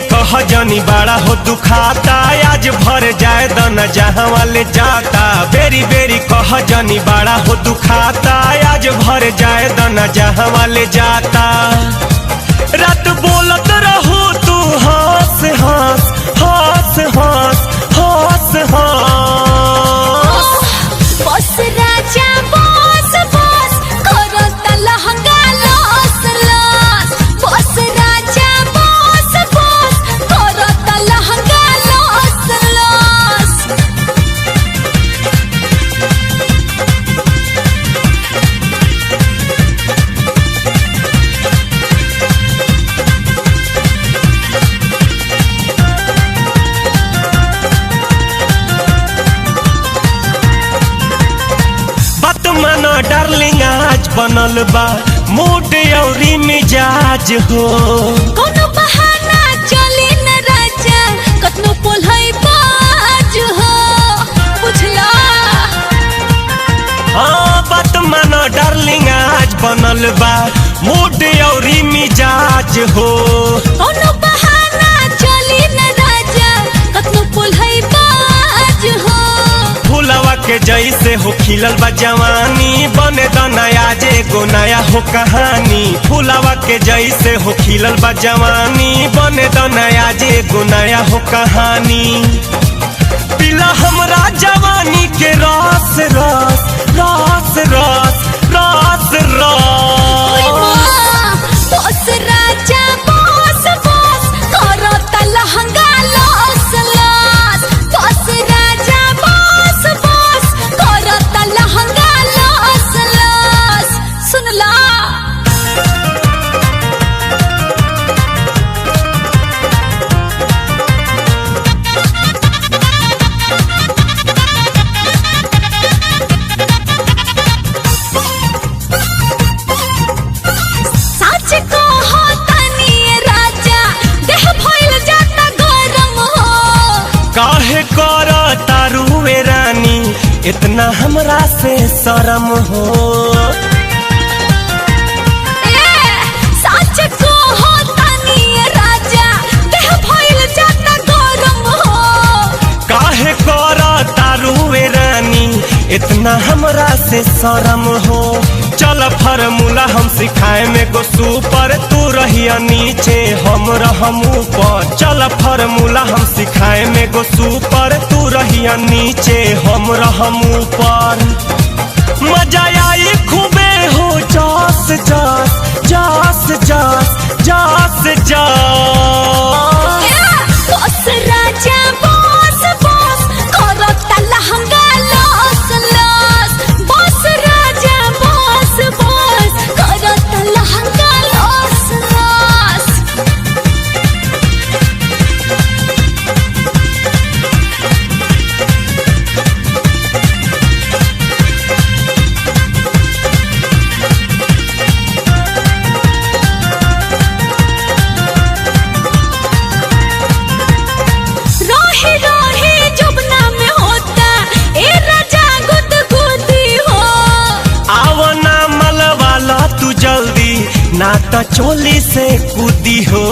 कह जनी बड़ा हो दुखाता, आज भर जाए दना जहाँ वाले जाता। बेरी बेरी कह जनी बड़ा हो दुखाता, आज भर जाए दना जहाँ वाले जाता। रात बोलत रहो तू हंस हंस हंस हंस हंस हंस। बस राजा बस बस करो तलहंगा लॉस लॉस। बस राजा बस बस करो तलहंगा लॉस लॉस। माना डार्लिंग आज बनल बा मूड औरी मिजाज हो। कोनो बहाना चली न राजा कतनो पोलहई बाज हो, बुझला। हाँ बात माना डार्लिंग आज बनल बा मूड औरी मिजाज हो। कोनो बहाना चली न राजा कतनो पोलहई बाज हो। फूलवा के जैसे हो खिलल बा जवानी, बने दनया जे गो नया हो कहानी। फूलवा के जैसे हो खिलल बा जवानी, बने दनया जे गो नया हो कहानी। पिला हमरा जवानी के रस रस रस रस रस रस। बस राजा बस बस करो तलहंगा लॉस लॉस। बस राजा बस बस करो तलहंगा लॉस लॉस। सुनला। सच कहो तनी राजा देह भइल जाता गरम हो। काहे कर तारुए रानी इतना हमरा से शर्म हो। सच कहो तनी राजा देह भइल जाता गरम हो। काहे कर तारुए रानी इतना हमरा से शर्म हो। चल फार्मूला हम सिखाए में गो सुपर, तू रहिया नीचे हम रहम ऊपर। चल फार्मूला हम सिखाए में गो सुपर, तू रहिया नीचे हम रहम ऊपर। मजा आई खूबे हो जस जस जस जस जस जस। बस राजा बस बस करो तलहंगा लॉस लॉस। बस राजा बस बस करो तलहंगा लॉस लॉस। रोही रोही जुबना में होता ए राजा गुदगुदी हो। आवना मलवाला तू जल्दी ना तो चोली से कूदी हो।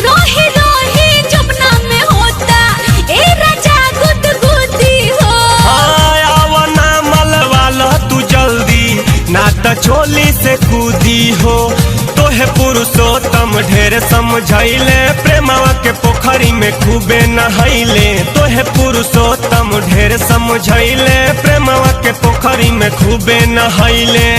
रोही रोही जुबना में होता ए राजा गुदगुदी हो। हाँ, आवना मलवाला तू जल्दी ना तो चोली से कूदी हो। तोहे पुरुषोत्तम ढेर समझैले, प्रेमवा के पोखरी में खूबे नहैले। तोहे पुरुषोत्तम ढेर समझैले, प्रेमवा के पोखरी में खूबे नहैले।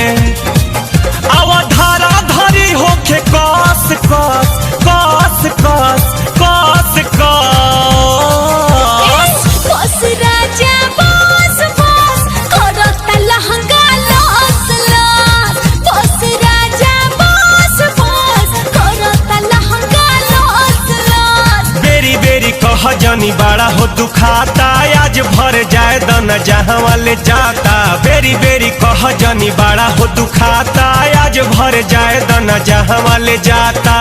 अवधारा धरी होके कस कस कस कस कस कस। बस राजा बस बस करो तलहंगा लॉस लॉस। बस राजा बस बस करो तलहंगा लॉस लॉस। बेरी बेरी कह जनी बड़ा हो दुखाता, आज भर जाए दना जहाँ वाले जाता। बेरी बेरी कह जनी बड़ा हो दुखाता, आज भर जाए दना जहाँ वाले जाता।